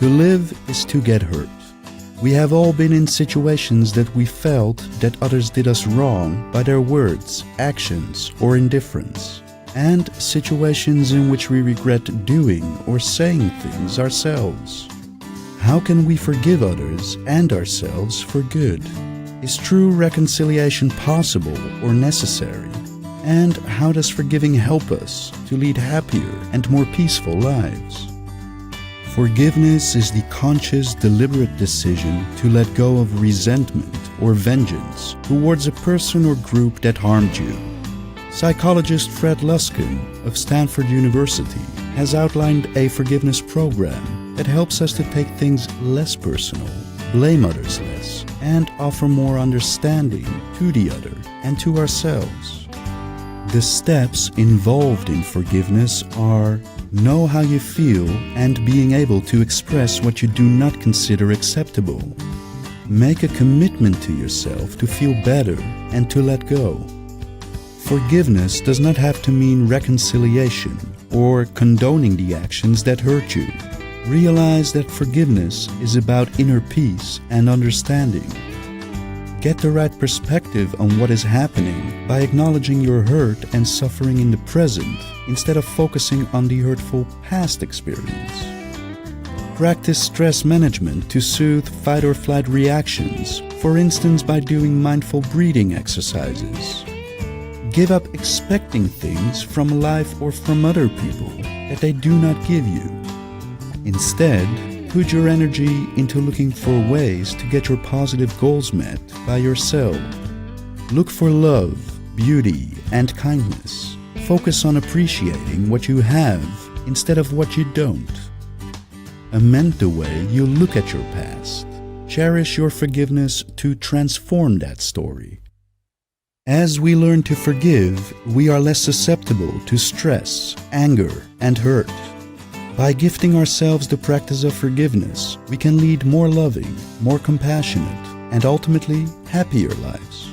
To live is to get hurt. We have all been in situations that we felt that others did us wrong by their words, actions, or indifference, and situations in which we regret doing or saying things ourselves. How can we forgive others and ourselves for good? Is true reconciliation possible or necessary? And how does forgiving help us to lead happier and more peaceful lives? Forgiveness is the conscious, deliberate decision to let go of resentment or vengeance towards a person or group that harmed you. Psychologist Fred Luskin of Stanford University has outlined a forgiveness program that helps us to take things less personal, blame others less, and offer more understanding to the other and to ourselves. The steps involved in forgiveness are: know how you feel and being able to express what you do not consider acceptable. Make a commitment to yourself to feel better and to let go. Forgiveness does not have to mean reconciliation or condoning the actions that hurt you. Realize that forgiveness is about inner peace and understanding. Get the right perspective on what is happening by acknowledging your hurt and suffering in the present instead of focusing on the hurtful past experience. Practice stress management to soothe fight or flight reactions, for instance by doing mindful breathing exercises. Give up expecting things from life or from other people that they do not give you. Instead, put your energy into looking for ways to get your positive goals met by yourself. Look for love, beauty, and kindness. Focus on appreciating what you have instead of what you don't. Amend the way you look at your past. Cherish your forgiveness to transform that story. As we learn to forgive, we are less susceptible to stress, anger, and hurt. By gifting ourselves the practice of forgiveness, we can lead more loving, more compassionate, and ultimately happier lives.